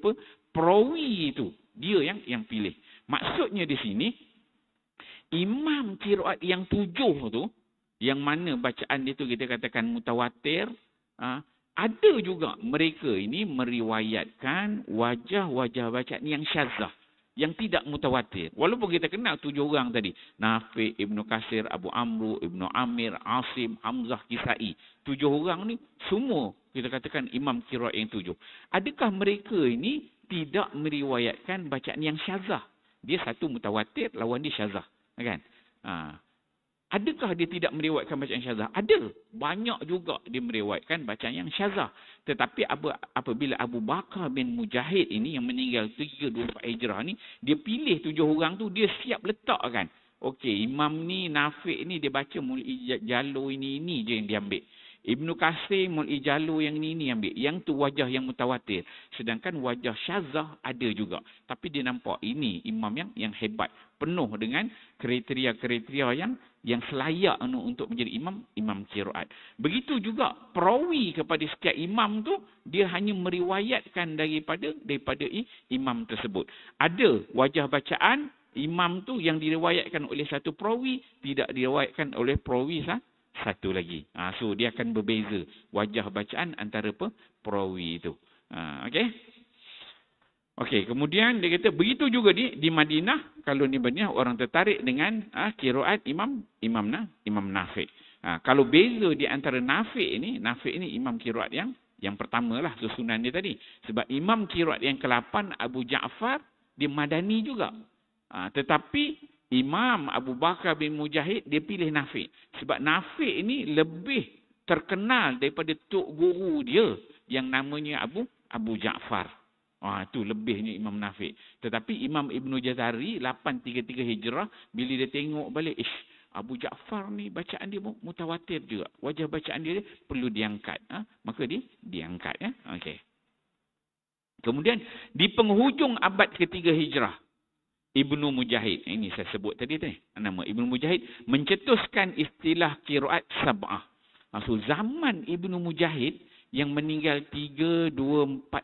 perawi itu dia yang pilih. Maksudnya di sini imam qiraat yang 7 tu, yang mana bacaan dia tu kita katakan mutawatir, ada juga mereka ini meriwayatkan wajah-wajah bacaan yang syazah, yang tidak mutawatir. Walaupun kita kenal 7 orang tadi, Nafi', Ibnu Kasir, Abu Amru, Ibnu Amir, Asim, Hamzah, Kisai. 7 orang ni semua kita katakan imam qiraat yang 7. Adakah mereka ini tidak meriwayatkan bacaan yang syazah? Dia satu mutawatir, lawan dia syazah. Kan? Adakah dia tidak meriwayatkan bacaan syazah? Ada. Banyak juga dia meriwayatkan bacaan yang syazah. Tetapi apabila Abu Bakar bin Mujahid ini yang meninggal 324 Hijrah ni, dia pilih 7 orang tu, dia siap letakkan. Okey, imam ni, Nafi' ni dia baca Mul'i Jalur ini je yang dia ambil. Ibnu Kasir, Mul'i Jalur yang ini ambil. Yang tu wajah yang mutawatir. Sedangkan wajah syazah ada juga. Tapi dia nampak ini imam yang hebat. Penuh dengan kriteria-kriteria yang selayak untuk menjadi imam qiraat. Begitu juga perawi kepada setiap imam tu, dia hanya meriwayatkan daripada imam tersebut. Ada wajah bacaan imam tu yang diriwayatkan oleh satu perawi, tidak diriwayatkan oleh perawi satu lagi. So dia akan berbeza wajah bacaan antara perawi itu. Okey, kemudian dia kata begitu juga di Madinah, kalau di Madinah orang tertarik dengan qiraat Imam Nafi'. Kalau beza di antara Nafi' ini imam qiraat yang pertamalah susunan dia tadi. Sebab imam qiraat yang ke-8 Abu Ja'far dia Madani juga. Tetapi Imam Abu Bakar bin Mujahid dia pilih Nafi'. Sebab Nafi' ini lebih terkenal daripada tok guru dia yang namanya Abu Ja'far. Itu lebihnya Imam Nafi'. Tetapi Imam Ibnu Jazari 833 Hijrah, bila dia tengok balik, Abu Ja'far ni bacaan dia mutawatir juga. Wajah bacaan dia perlu diangkat. Maka dia diangkat. Okey. Kemudian di penghujung abad ketiga Hijrah, Ibnu Mujahid, ini saya sebut tadi nama Ibnu Mujahid mencetuskan istilah qiraat sab'ah. So zaman Ibnu Mujahid yang meninggal 324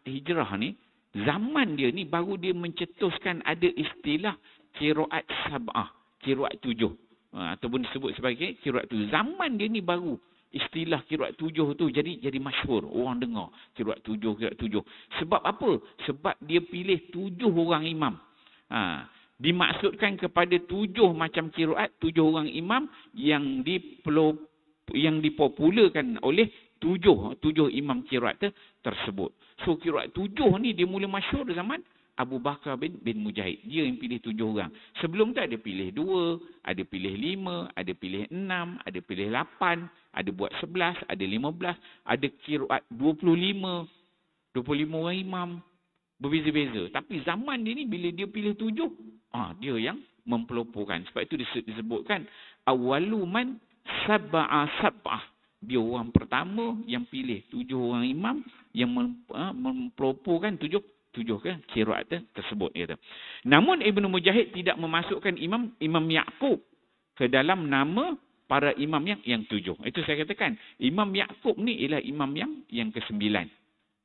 Hijrah ni, zaman dia ni baru dia mencetuskan ada istilah qiraat sab'ah, qiraat 7. Ataupun disebut sebagai qiraat 7. Zaman dia ni baru istilah qiraat 7 tu jadi masyhur. Orang dengar qiraat 7. Sebab apa? Sebab dia pilih 7 orang imam. Dimaksudkan kepada 7 macam qiraat, 7 orang imam yang dipopularkan oleh 7 imam qiraat tersebut. So qiraat 7 ni dia mula masyhur zaman Abu Bakar bin Mujahid. Dia yang pilih 7 orang. Sebelum tu ada pilih 2, ada pilih 5, ada pilih 6, ada pilih 8, ada buat 11, ada 15, ada qiraat 25 orang imam. Berbeza-beza. Tapi zaman dia ni bila dia pilih 7, dia yang mempeloporkan. Sebab itu disebutkan awaluman sab'ah. Dia orang pertama yang pilih 7 orang imam yang mempeloporkan 7 qiraat tersebut. Namun Ibnu Mujahid tidak memasukkan Imam Yaqub ke dalam nama para imam yang 7. Itu saya katakan, Imam Ya'qub ni ialah imam yang ke-9.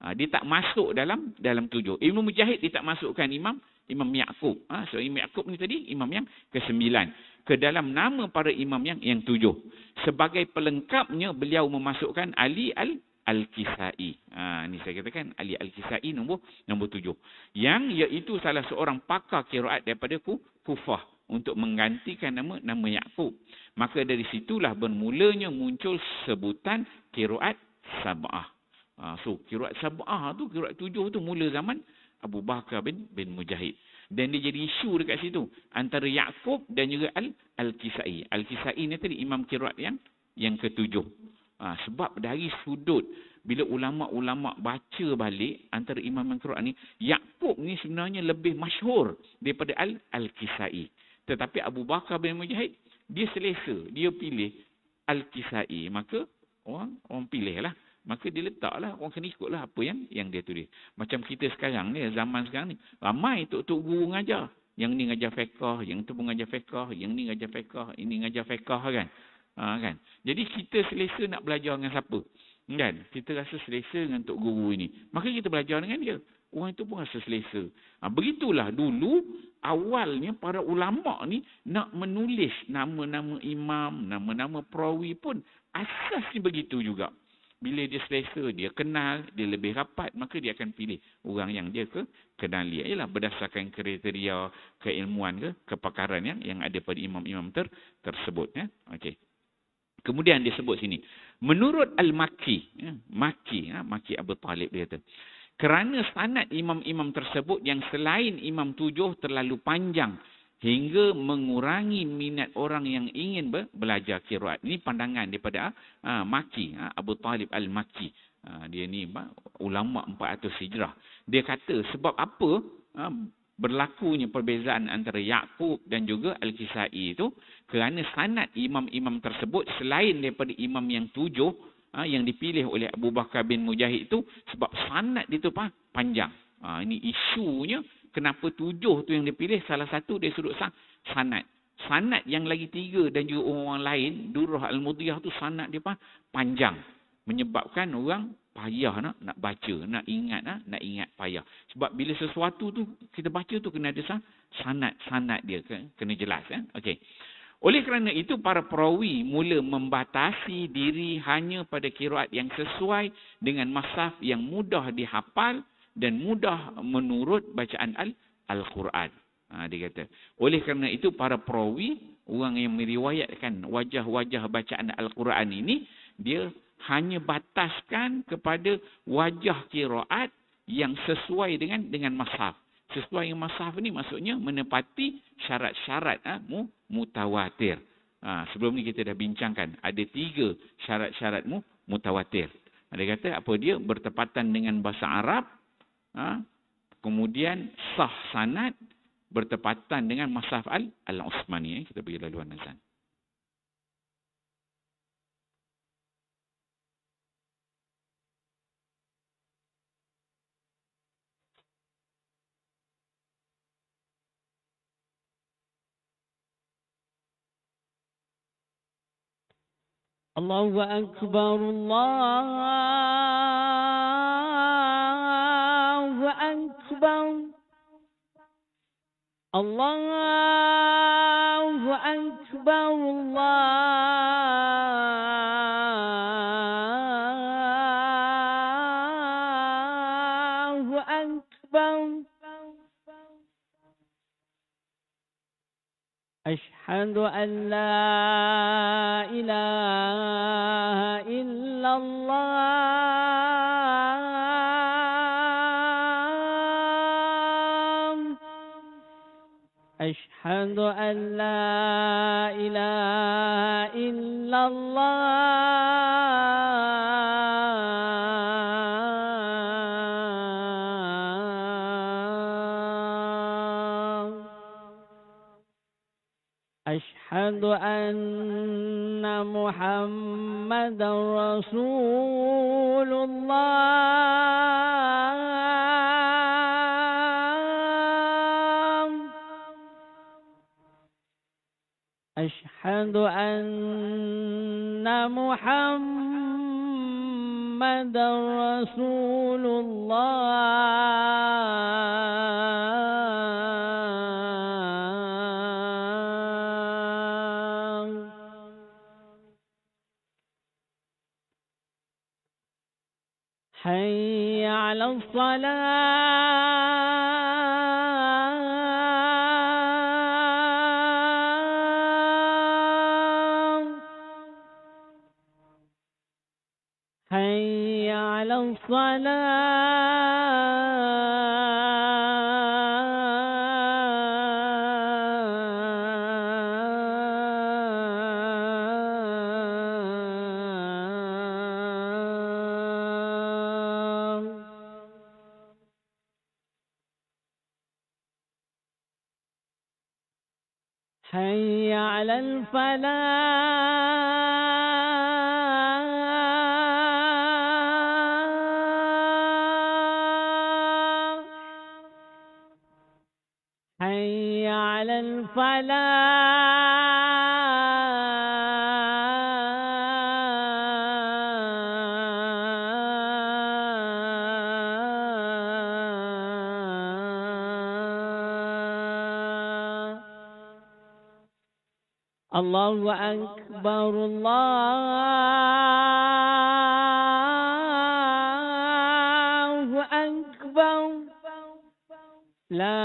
Dia tak masuk dalam 7. Ibnu Mujahid dia tak masukkan Imam Ya'qub. So Imam Ya'qub ni tadi imam yang ke-9 ke dalam nama para imam yang 7. Sebagai pelengkapnya beliau memasukkan Ali Al-Kisai. Ni saya katakan Ali Al-Kisai nombor 7. Yang iaitu salah seorang pakar qiraat daripada Kufah untuk menggantikan nama Ya'qub. Maka dari situlah bermulanya muncul sebutan qiraat Sab'ah. So qiraat Sab'ah tu, qiraat 7 tu mula zaman Abu Bakar bin Mujahid. Dan dia jadi isu dekat situ antara Ya'qub dan juga Al-Kisai. Al-Kisai ni tadi imam qiraat yang ke-7. Sebab dari sudut bila ulama-ulama baca balik antara imam yang qiraat ni, Ya'qub ni sebenarnya lebih masyhur daripada Al-Kisai. Tetapi Abu Bakar bin Mujahid dia selesa, dia pilih Al-Kisai, maka orang pilih lah. Maka dia letaklah, orang kena ikutlah apa yang dia tulis. Macam kita sekarang ni, zaman sekarang ni, ramai tok-tok guru ngajar. Yang ni ngajar fiqh, yang tu pun ngajar fiqh, yang ni ngajar fiqh, ini ngajar fiqh kan. Kan. Jadi kita selesa nak belajar dengan siapa? Kan? Kita rasa selesa dengan tok guru ini. Maka kita belajar dengan dia. Orang itu pun rasa selesa. Begitulah dulu awalnya para ulama ni nak menulis nama-nama imam, nama-nama perawi pun asasnya begitu juga. Bila dia selesa, dia kenal, dia lebih rapat, maka dia akan pilih orang yang dia kenali. Ialah berdasarkan kriteria keilmuan kepakaran yang ada pada imam-imam tersebut. Okey. Kemudian disebut sini, menurut Al-Makki, Makki Abu Talib dia kata, kerana sanad imam-imam tersebut yang selain imam 7 terlalu panjang hingga mengurangi minat orang yang ingin belajar qiraat. Ini pandangan daripada Makki, Abu Talib Al-Makki. Dia ni ulama 400 Hijrah. Dia kata sebab apa berlakunya perbezaan antara Ya'qub dan juga Al-Kisai itu, kerana sanad imam-imam tersebut selain daripada imam yang 7 yang dipilih oleh Abu Bakar bin Mujahid itu, sebab sanad itu panjang. Ini isunya kenapa 7 tu yang dipilih, salah satu dari sudut sanad. Sanad yang lagi 3 dan juga orang lain, Durrah Al-Mudiyah tu sanad dia panjang. Menyebabkan orang payah nak baca, nak ingat payah. Sebab bila sesuatu tu kita baca tu kena ada sanad dia, kena jelas. Okey. Oleh kerana itu para perawi mula membatasi diri hanya pada qiraat yang sesuai dengan mashaf yang mudah dihafal dan mudah menurut bacaan Al-Quran. Dia kata, oleh kerana itu para perawi, orang yang meriwayatkan wajah-wajah bacaan Al-Quran ini, dia hanya bataskan kepada wajah qiraat yang sesuai dengan mashaf. Sesuai dengan mashaf ni maksudnya menepati syarat-syarat mutawatir. Sebelum ni kita dah bincangkan ada 3 syarat-syarat mutawatir. Dia kata apa dia? Bertepatan dengan bahasa Arab, kemudian sah sanad, bertepatan dengan mashaf Al-Utsmani. Kita pergi laluan azan. Allahu Akbar, Allahu Akbar, Allahu Akbar, Allahu Akbar. أشهد أن لا إله إلا الله أشهد أن لا إله إلا الله أشهد أن محمدا رسول الله أشهد أشهد أن محمد رسول الله. حي على الصلاة. حي على الصلاة. حي على الفلاح. حي على الفلاح. الله أكبر الله أكبر. لا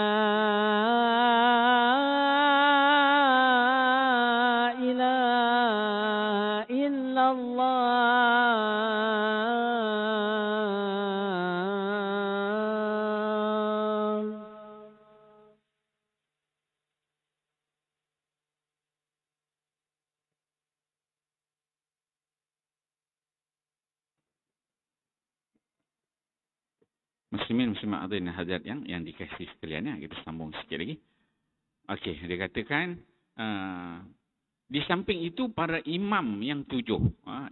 إله إلا الله. Muslimin muslimat hadirin hadirat yang dikasihi sekalian ya, kita sambung sikit lagi. Okey, dia katakan di samping itu para imam yang 7,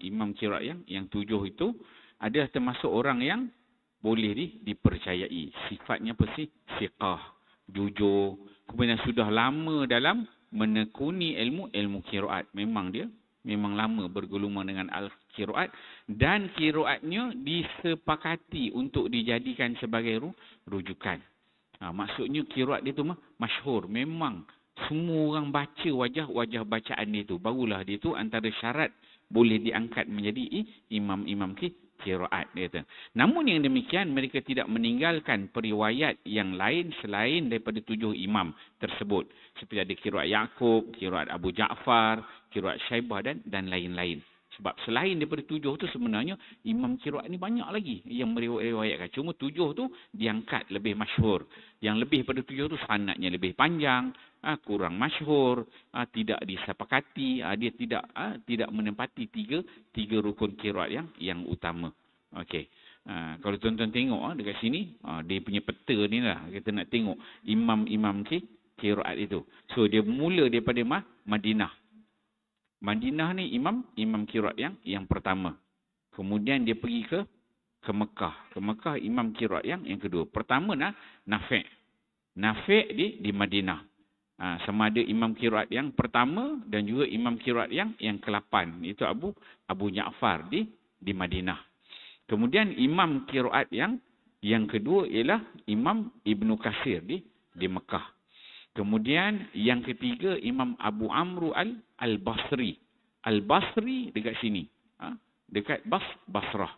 imam qiraat yang 7 itu ada termasuk orang yang boleh dipercayai. Sifatnya apa sih? Siqah, jujur, kemudian sudah lama dalam menekuni ilmu qiraat. Memang lama bergulungan dengan al-qiraat dan qiraatnya disepakati untuk dijadikan sebagai rujukan. Maksudnya qiraat dia tu masyhur. Memang semua orang baca wajah bacaan dia tu. Barulah dia tu antara syarat boleh diangkat menjadi imam qiraat dia tu. Namun yang demikian mereka tidak meninggalkan periwayat yang lain selain daripada 7 imam tersebut. Seperti ada qiraat Yaqub, qiraat Abu Ja'far, qiraat Syaibah dan lain-lain. Sebab selain daripada 7 tu sebenarnya imam qiraat ni banyak lagi yang meriwayatkan. Cuma 7 tu diangkat lebih masyhur. Yang lebih pada 7 tu sanadnya lebih panjang, kurang masyhur, tidak disepakati, dia tidak menempati tiga rukun qiraat yang utama. Okey. Kalau tuan-tuan tengok dekat sini, dia punya peta ni lah kita nak tengok imam-imam qiraat itu. So dia mula daripada Madinah. Madinah ni imam qiraat yang pertama. Kemudian dia pergi ke Mekah. Ke Mekah imam qiraat yang kedua. Pertama Nafi'. Nafi' di Madinah. Sama ada imam qiraat yang pertama dan juga imam qiraat yang ke-8. Itu Abu Ja'far di Madinah. Kemudian imam qiraat yang kedua ialah Imam Ibnu Katsir di Mekah. Kemudian yang ketiga Imam Abu Amru Al-Basri. Al-Basri dekat sini. Dekat Basrah.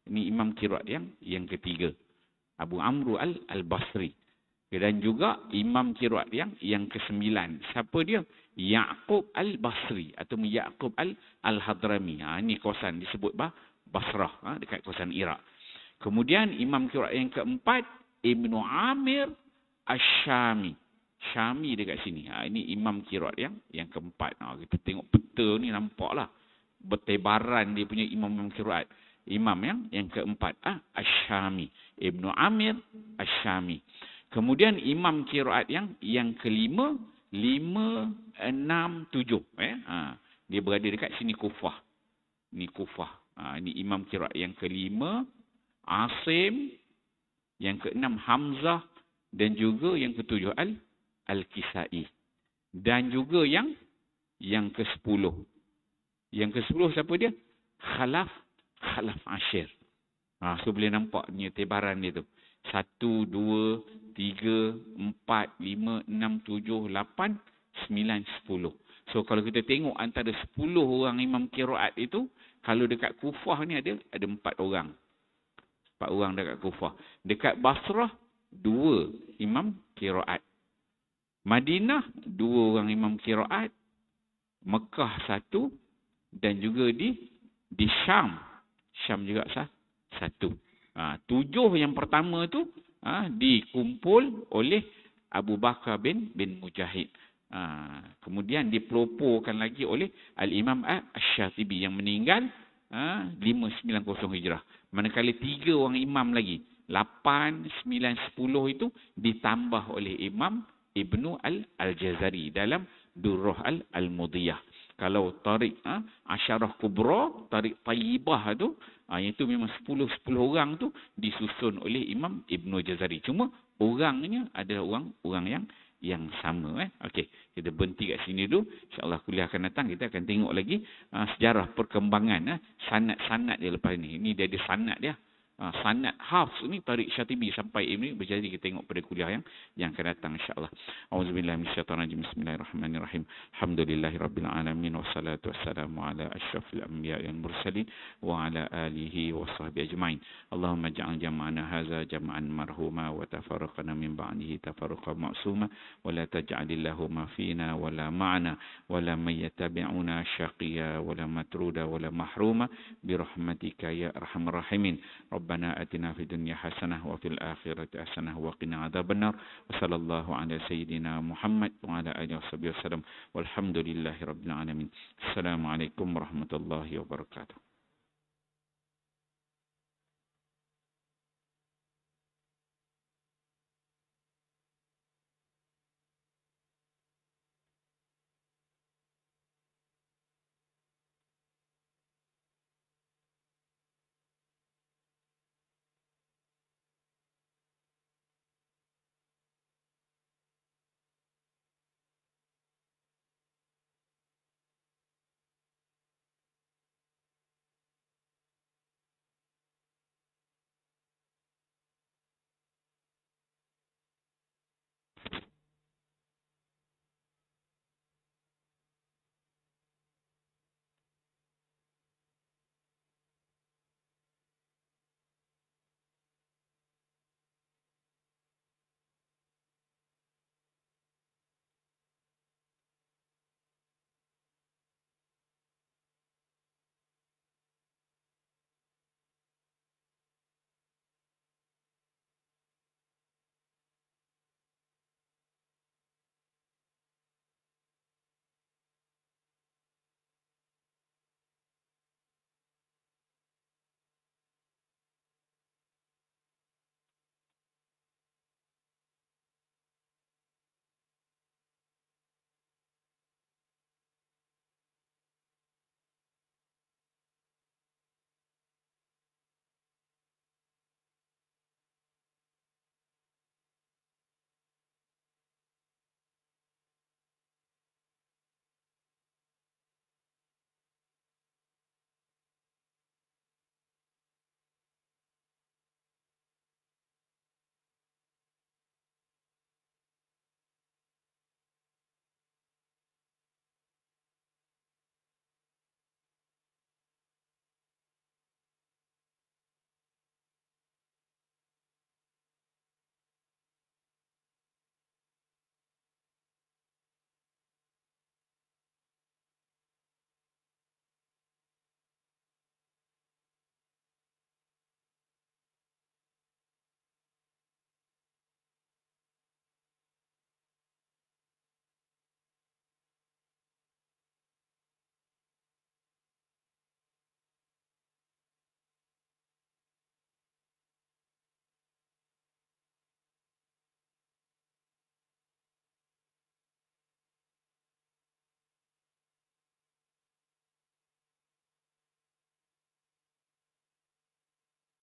Ini imam qiraat yang ketiga. Abu Amru Al-Basri. Dan juga imam qiraat yang ke-9. Siapa dia? Yaqub Al-Basri atau Yaqub Al-Hadrami. Ini kawasan disebut Basrah, dekat kawasan Iraq. Kemudian imam qiraat yang keempat Ibnu Amir Asy-Syami. Syami dekat sini. Ini imam qiraat yang keempat. Kita tengok peta ni nampaklah bertebaran dia punya imam qiraat. Imam yang keempat Asy-Syami. Ibnu Amir Asy-Syami. Kemudian imam qiraat yang kelima 5, 6, 7. Dia berada dekat sini Kufah. Ini Kufah. Ini imam qiraat yang kelima Asim, yang keenam Hamzah dan juga yang ketujuh Al-Kisai. Dan juga yang yang ke-10. Yang ke-10 siapa dia? Khalaf Ashir. So boleh nampak ni tebaran dia tu. 1, 2, 3, 4, 5, 6, 7, 8, 9, 10. So kalau kita tengok antara 10 orang imam qiraat itu, kalau dekat Kufah ni ada 4 orang. 4 orang dekat Kufah. Dekat Basrah 2 imam qiraat. Madinah 2 orang imam qiraat. Mekah 1 dan juga di Syam. Syam juga 1. 7 yang pertama tu dikumpul oleh Abu Bakar bin Mujahid. Kemudian dipeloporkan lagi oleh Al-Imam Asy-Syatibi yang meninggal 590 Hijrah. Manakala 3 orang imam lagi, 8, 9, 10 itu ditambah oleh Imam Ibnu Al-Jazari dalam Durrah Al-Mudiyah. Kalau tarik Asyarah Kubra, tarik Tayyibah tu, itu memang 10 orang tu disusun oleh Imam Ibnu Jazari. Cuma orangnya ada orang yang sama. Okey, kita berhenti kat sini dulu. InsyaAllah kuliah akan datang kita akan tengok lagi sejarah perkembangan sanad dia lepas ni. Ini dia ada sanad dia. Sanad Hafs ni tarik Syatibi sampai ini berjadi kita tengok pada kuliah yang akan datang insya-Allah. Auzubillahi minasyaitonirrajim. Bismillahirrahmanirrahim. Alhamdulillahirabbil alamin wassalatu wassalamu ala asyrafil anbiya'i wal mursalin wa ala alihi washabbihi ajmain. Allahumma ij'al jam'ana hadza jam'an marhuma wa tafarraqana min ba'dihi tafarruqan ma'suma wa la taj'alillahuma fina wa la ma'ana wa la may yattabi'una syaqiya wa la matruda wa la mahruma bi rahmatika ya arhamar rahimin. ربنا آتنا في الدنيا حسنة وفي الآخرة حسنة وقنا عذاب النار وصلى الله على سيدنا محمد وعلى آله وصحبه وسلم والحمد لله رب العالمين. السلام عليكم ورحمة الله وبركاته.